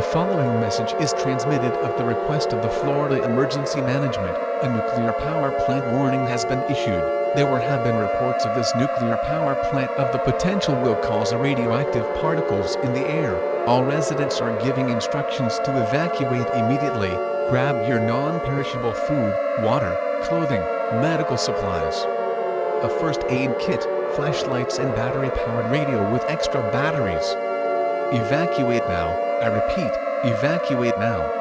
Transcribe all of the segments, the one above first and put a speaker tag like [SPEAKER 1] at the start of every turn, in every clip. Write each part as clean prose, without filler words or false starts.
[SPEAKER 1] The following message is transmitted at the request of the Florida Emergency Management. A nuclear power plant warning has been issued. There have been reports of this nuclear power plant of the potential will cause radioactive particles in the air. All residents are giving instructions to evacuate immediately. Grab your non-perishable food, water, clothing, medical supplies, a first aid kit, flashlights and battery-powered radio with extra batteries. Evacuate now. I repeat, evacuate now.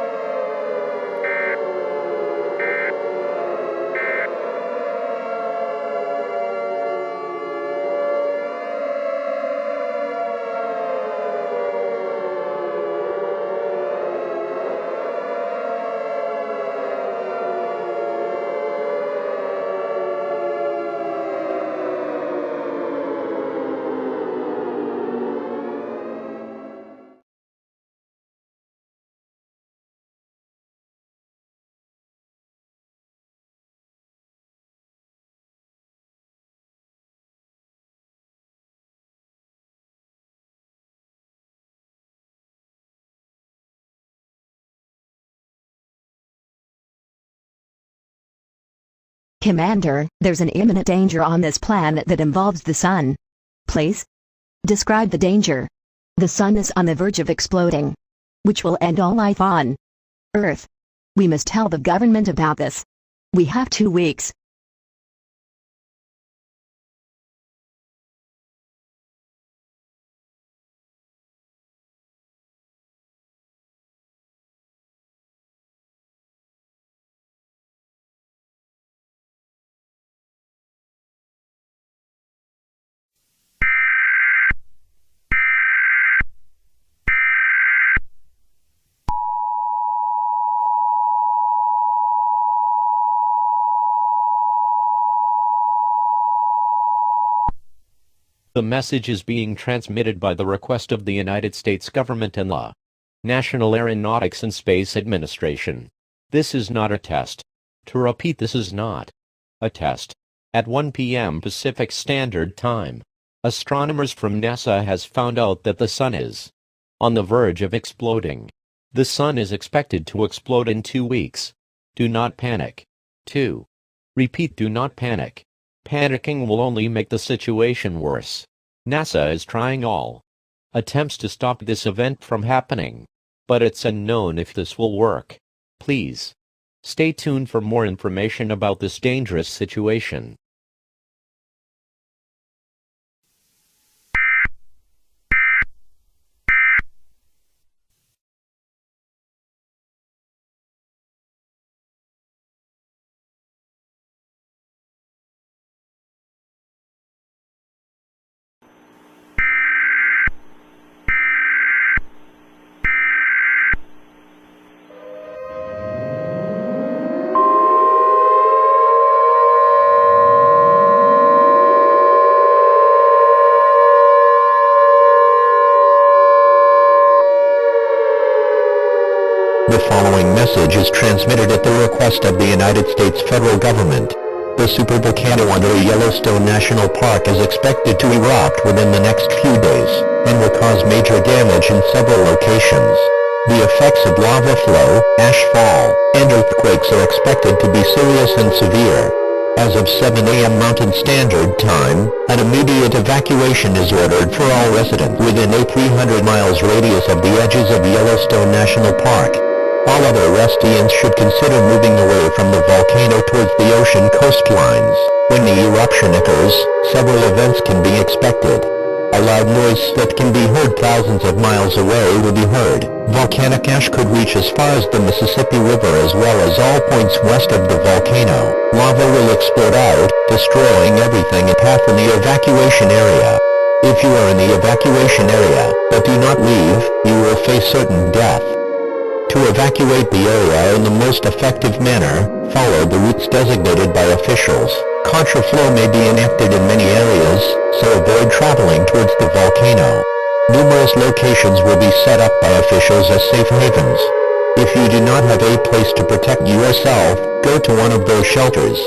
[SPEAKER 2] Commander, there's an imminent danger on this planet that involves the sun. Please describe the danger. The sun is on the verge of exploding, which will end all life on Earth. We must tell the government about this. We have 2 weeks.
[SPEAKER 3] The message is being transmitted by the request of the United States government and the National Aeronautics and Space Administration. This is not a test. To repeat, this is not a test. At 1 p.m. Pacific Standard Time, astronomers from NASA has found out that the sun is on the verge of exploding. The sun is expected to explode in 2 weeks. Do not panic. 2. Repeat, do not panic. Panicking will only make the situation worse. NASA is trying all attempts to stop this event from happening, but it's unknown if this will work. Please stay tuned for more information about this dangerous situation.
[SPEAKER 4] The following message is transmitted at the request of the United States federal government. The supervolcano under Yellowstone National Park is expected to erupt within the next few days, and will cause major damage in several locations. The effects of lava flow, ash fall, and earthquakes are expected to be serious and severe. As of 7 a.m. Mountain Standard Time, an immediate evacuation is ordered for all residents within a 300 miles radius of the edges of Yellowstone National Park. All other residents should consider moving away from the volcano towards the ocean coastlines. When the eruption occurs, several events can be expected. A loud noise that can be heard thousands of miles away will be heard. Volcanic ash could reach as far as the Mississippi River as well as all points west of the volcano. Lava will explode out, destroying everything in path in the evacuation area. If you are in the evacuation area, but do not leave, you will face certain death. To evacuate the area in the most effective manner, follow the routes designated by officials. Contraflow may be enacted in many areas, so avoid traveling towards the volcano. Numerous locations will be set up by officials as safe havens. If you do not have a place to protect yourself, go to one of those shelters.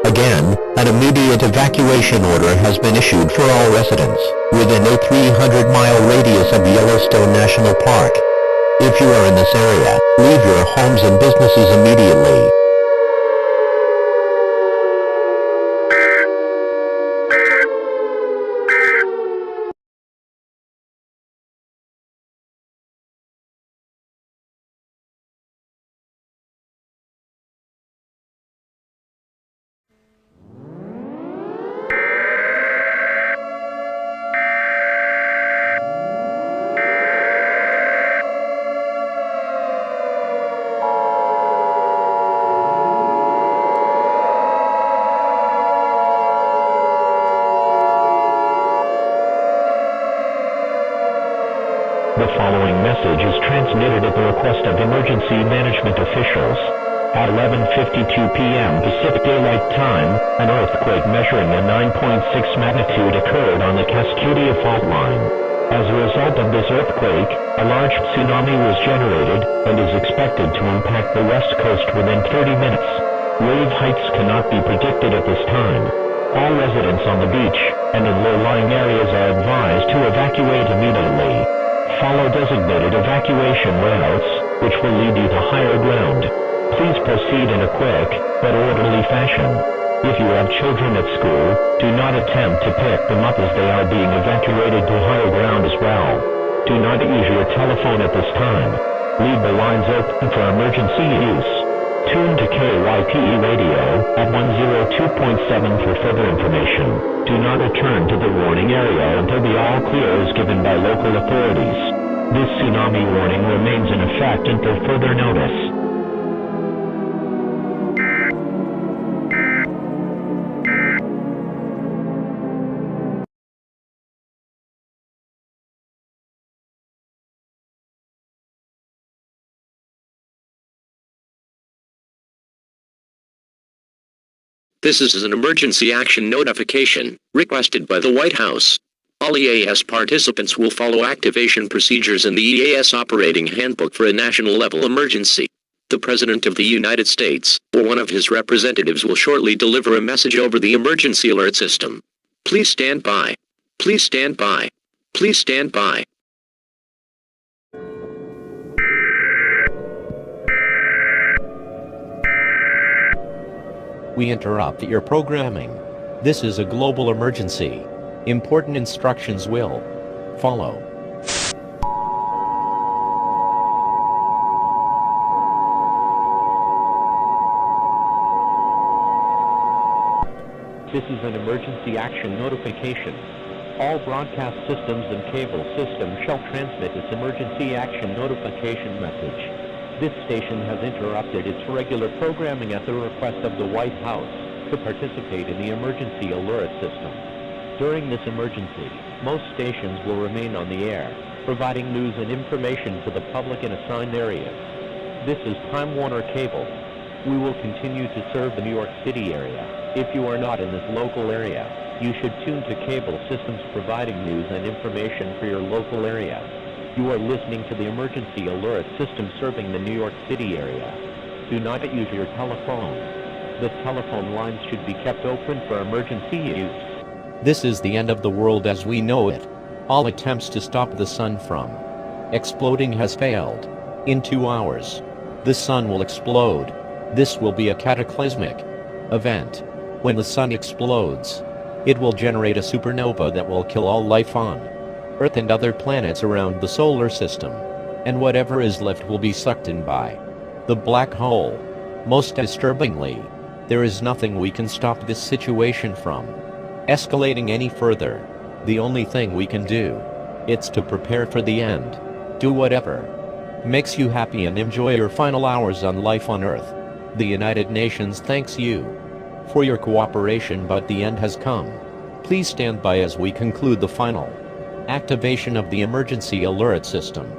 [SPEAKER 4] Again, an immediate evacuation order has been issued for all residents within a 300-mile radius of Yellowstone National Park. If you are in this area, leave your homes and businesses immediately. The following message is transmitted at the request of emergency management officials. At 11:52 p.m. Pacific Daylight Time, an earthquake measuring a 9.6 magnitude occurred on the Cascadia fault line. As a result of this earthquake, a large tsunami was generated and is expected to impact the west coast within 30 minutes. Wave heights cannot be predicted at this time. All residents on the beach and in low-lying areas are advised to evacuate immediately. Follow designated evacuation routes, which will lead you to higher ground. Please proceed in a quick, but orderly fashion. If you have children at school, do not attempt to pick them up as they are being evacuated to higher ground as well. Do not use your telephone at this time. Leave the lines open for emergency use. Tune to KYPE radio at 102.7 for further information. Do not return to the warning area until the all clear is given by local authorities. This tsunami warning remains in effect until further notice.
[SPEAKER 3] This is an emergency action notification, requested by the White House. All EAS participants will follow activation procedures in the EAS Operating Handbook for a national-level emergency. The President of the United States, or one of his representatives, will shortly deliver a message over the emergency alert system. Please stand by. Please stand by. Please stand by. We interrupt your programming. This is a global emergency. Important instructions will follow. This is an emergency action notification. All broadcast systems and cable systems shall transmit this emergency action notification message. This station has interrupted its regular programming at the request of the White House to participate in the emergency alert system. During this emergency, most stations will remain on the air, providing news and information to the public in assigned areas. This is Time Warner Cable. We will continue to serve the New York City area. If you are not in this local area, you should tune to cable systems providing news and information for your local area. You are listening to the emergency alert system serving the New York City area. Do not use your telephone. The telephone lines should be kept open for emergency use. This is the end of the world as we know it. All attempts to stop the sun from exploding has failed. In 2 hours, the sun will explode. This will be a cataclysmic event. When the sun explodes, it will generate a supernova that will kill all life on Earth and other planets around the solar system, and whatever is left will be sucked in by the black hole. Most disturbingly, there is nothing we can stop this situation from escalating any further. The only thing we can do, it's to prepare for the end. Do whatever makes you happy and enjoy your final hours on life on Earth. The United Nations thanks you for your cooperation, but the end has come. Please stand by as we conclude the final activation of the emergency alert system.